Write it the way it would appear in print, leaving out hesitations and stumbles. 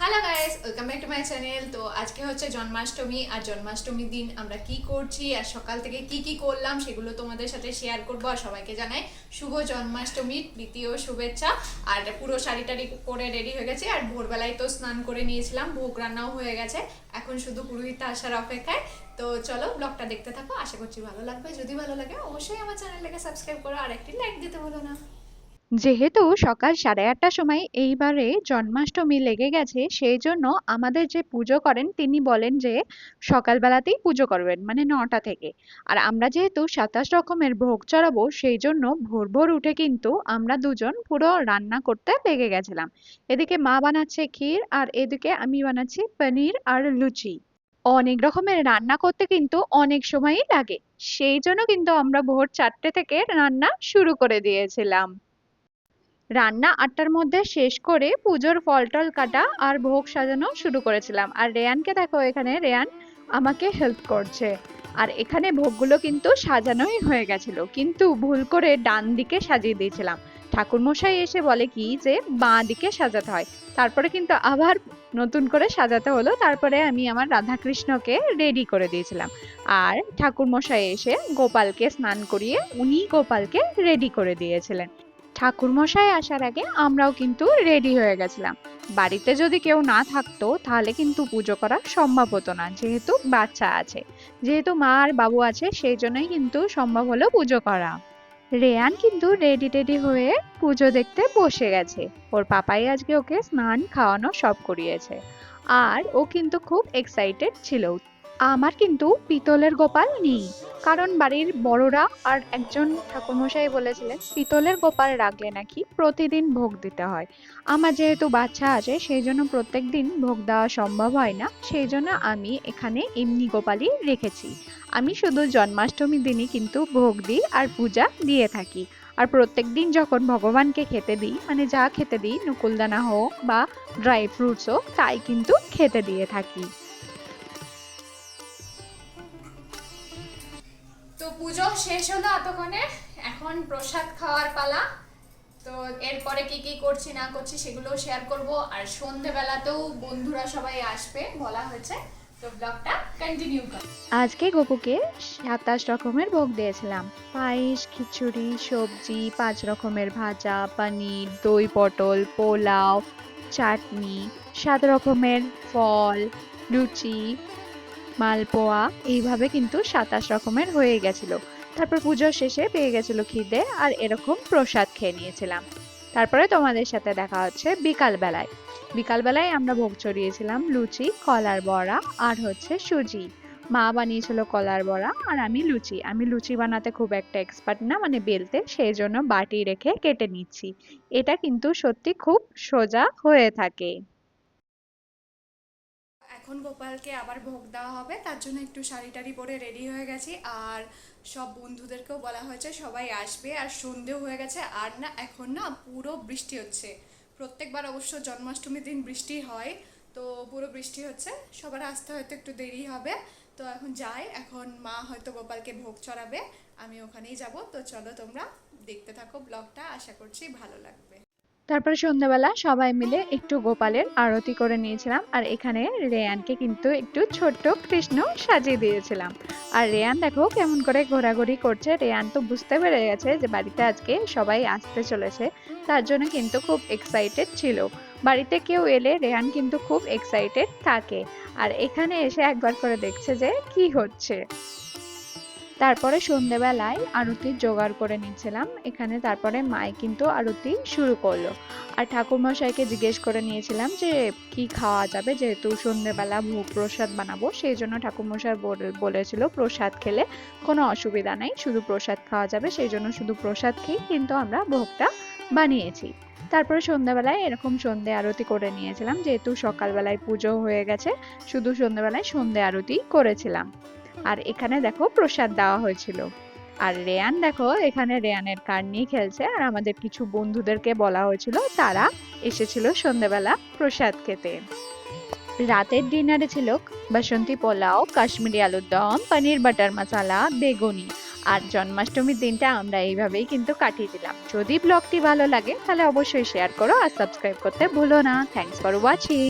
Hello guys, welcome back to my channel. তো আজকে হচ্ছে জন্মাষ্টমী, আর জন্মাষ্টমীর দিন আমরা কি করছি আর সকাল থেকে কি কি করলাম সেগুলো তোমাদের সাথে শেয়ার করবো। আর সবাইকে জানাই শুভ জন্মাষ্টমীর দ্বিতীয় শুভেচ্ছা। আর পুরো শাড়ি টাড়ি করে রেডি হয়ে গেছে, আর ভোরবেলায় তো স্নান করে নিয়েছিলাম, ভোগ রান্নাও হয়ে গেছে, এখন শুধু পুরোহিত আসার অপেক্ষায়। তো চলো ব্লগটা দেখতে থাকো, আশা করছি ভালো লাগবে। যদি ভালো লাগে অবশ্যই আমার চ্যানেলটাকে সাবস্ক্রাইব করো আর একটি লাইক দিতে ভুলো না। যেহেতু সকাল 8:30টার সময় এইবারে জন্মাষ্টমী লেগে গেছে, সেই জন্য আমাদের যে পুজো করেন তিনি বলেন যে সকালবেলাতেই পুজো করবেন, মানে 9টা থেকে। আর আমরা যেহেতু 27 রকমের ভোগ চড়াবো, সেই জন্য ভোর ভোর উঠে কিন্তু আমরা দুজন পুরো রান্না করতে লেগে গেছিলাম। এদিকে মা বানাচ্ছে ক্ষীর, আর এদিকে আমি বানাচ্ছি পনির আর লুচি। অনেক রকমের রান্না করতে কিন্তু অনেক সময়ই লাগে, সেই জন্য কিন্তু আমরা ভোর 4টে থেকে রান্না শুরু করে দিয়েছিলাম। রান্না 8টার মধ্যে শেষ করে পুজোর ফল টল কাটা আর ভোগ সাজানো শুরু করেছিলাম। আর রেয়ানকে দেখো, এখানে রেয়ান আমাকে হেল্প করছে। আর এখানে ভোগগুলো কিন্তু সাজানোই হয়ে গেছিল, কিন্তু ভুল করে ডান দিকে সাজিয়ে দিয়েছিলাম। ঠাকুরমশাই এসে বলে কি যে বাঁ দিকে সাজাতে হয়, তারপরে কিন্তু আবার নতুন করে সাজাতে হলো। তারপরে আমি আমার রাধাকৃষ্ণকে রেডি করে দিয়েছিলাম। আর ঠাকুরমশাই এসে গোপালকে স্নান করিয়ে উনি গোপালকে রেডি করে দিয়েছিলেন। ঠাকুরমশাই আসার আগে আমরাও কিন্তু রেডি হয়ে গেছিলাম। বাড়িতে যদি কেউ না থাকতো তাহলে কিন্তু পুজো করা সম্ভব হতো না, যেহেতু বাচ্চা আছে। যেহেতু মা আর বাবু আছে, সেই জন্যই কিন্তু সম্ভব হলো পুজো করা। রেয়ান কিন্তু রেডি টেডি হয়ে পুজো দেখতে বসে গেছে। ওর পাপাই আজকে ওকে স্নান খাওয়ানো সব করিয়েছে, আর ও কিন্তু খুব এক্সাইটেড ছিল। আমার কিন্তু পিতলের গোপাল নেই, কারণ বাড়ির বড়রা আর একজন ঠাকুরমশাই বলেছিলেন পিতলের গোপাল রাখলে নাকি প্রতিদিন ভোগ দিতে হয়। আমার যেহেতু বাচ্চা আছে, সেই জন্য প্রত্যেক দিন ভোগ দেওয়া সম্ভব হয় না, সেই জন্য আমি এখানে এমনি গোপালই রেখেছি। আমি শুধু জন্মাষ্টমীর দিনই কিন্তু ভোগ দিই আর পূজা দিয়ে থাকি। আর প্রত্যেক দিন যখন ভগবানকে খেতে দিই, মানে যা খেতে দিই, নকুলদানা হোক বা ড্রাই ফ্রুটস হোক, তাই কিন্তু খেতে দিয়ে থাকি। তো পুজো শেষ হলো এতক্ষণে, এখন প্রসাদ খাওয়ার পালা। তো এরপরে কি কি করছি না করছি সেগুলো শেয়ার করব। আর সন্ধেবেলাতেও বন্ধুরা সবাই আসবে বলা হয়েছে, তো ব্লগটা কন্টিনিউ কর। আজকে গপুকে 27 রকমের ভোগ দিয়েছিলাম। পায়েস, খিচুড়ি, সবজি, 5 রকমের ভাজা, পনির, দই পটল, পোলাও, চাটনি, 7 রকমের ফল, লুচি, মালপোয়া, এইভাবে কিন্তু 27 রকমের হয়ে গেছিল। তারপর পুজোর শেষে পেয়ে গেছিল খিদে, আর এরকম প্রসাদ খেয়ে নিয়েছিলাম। তারপরে তোমাদের সাথে দেখা হচ্ছে বিকালবেলায়। বিকালবেলায় আমরা ভোগ চড়িয়েছিলাম লুচি, কলার বড়া আর হচ্ছে সুজি। মা বানিয়েছিল কলার বড়া, আর আমি লুচি বানাতে খুব একটা এক্সপার্ট না, মানে বেলতে, সেই জন্য বাটি রেখে কেটে নিচ্ছি। এটা কিন্তু সত্যি খুব সোজা হয়ে থাকে। এখন গোপালকে আবার ভোগ দেওয়া হবে, তার জন্য একটু শাড়ি টাড়ি পরে রেডি হয়ে গেছি। আর সব বন্ধুদেরকেও বলা হয়েছে সবাই আসবে। আর সন্ধেও হয়ে গেছে, আর না এখন না পুরো বৃষ্টি হচ্ছে। প্রত্যেকবার অবশ্য জন্মাষ্টমীর দিন বৃষ্টি হয়, তো পুরো বৃষ্টি হচ্ছে, সবার আসতে হয়তো একটু দেরি হবে। তো এখন যাই, এখন মা হয়তো গোপালকে ভোগ চড়াবে, আমি ওখানেই যাব। তো চলো তোমরা দেখতে থাকো ব্লগটা, আশা করছি ভালো লাগবে। তারপরে সন্ধ্যাবেলা সবাই মিলে একটু গোপালের আরতি করে নিয়েছিলাম, আর এখানে রেয়ানকে কিন্তু একটু ছোট্ট কৃষ্ণ সাজিয়ে দিয়েছিলাম। আর রেয়ান দেখো কেমন করে ঘোরাঘুরি করছে। রেয়ান তো বুঝতে পেরে গেছে যে বাড়িতে আজকে সবাই আসতে চলেছে, তার জন্য কিন্তু খুব এক্সাইটেড ছিল। বাড়িতে কেউ এলে রেয়ান কিন্তু খুব এক্সাইটেড থাকে, আর এখানে এসে একবার করে দেখছে যে কি হচ্ছে। তারপরে সন্ধেবেলায় আরতির জোগাড় করে নিচ্ছিলাম এখানে। তারপরে মাই কিন্তু আরতি শুরু করলো। আর ঠাকুরমশাইকে জিজ্ঞেস করে নিয়েছিলাম যে কি খাওয়া যাবে, যেহেতু সন্ধেবেলা ভোগ প্রসাদ বানাবো, সেই জন্য ঠাকুরমশাই বলেছিল প্রসাদ খেলে কোনো অসুবিধা নেই, শুধু প্রসাদ খাওয়া যাবে, সেই জন্য শুধু প্রসাদ খেয়ে কিন্তু আমরা ভোগটা বানিয়েছি। তারপরে সন্ধ্যাবেলায় এরকম সন্ধে আরতি করে নিয়েছিলাম, যেহেতু সকালবেলায় পুজো হয়ে গেছে, শুধু সন্ধ্যাবেলায় সন্ধে আরতি করেছিলাম। আর এখানে দেখো প্রসাদ দেওয়া হয়েছিল। আর রেয়ান দেখো এখানে রেয়ানের কার্ড নিয়ে খেলছে, আর আমাদের কিছু বন্ধুদেরকে বলা হয়েছিল, তারা এসেছিল সন্ধ্যেবেলা প্রসাদ খেতে। রাতের ডিনারে ছিল বাসন্তী পোলাও, কাশ্মীরি আলুর দম, পনির বাটার মশলা, বেগুনি। আর জন্মাষ্টমীর দিনটা আমরা এইভাবেই কিন্তু কাটিয়ে দিলাম। যদি ব্লগটি ভালো লাগে তাহলে অবশ্যই শেয়ার করো আর সাবস্ক্রাইব করতে ভুলো না। Thanks for watching.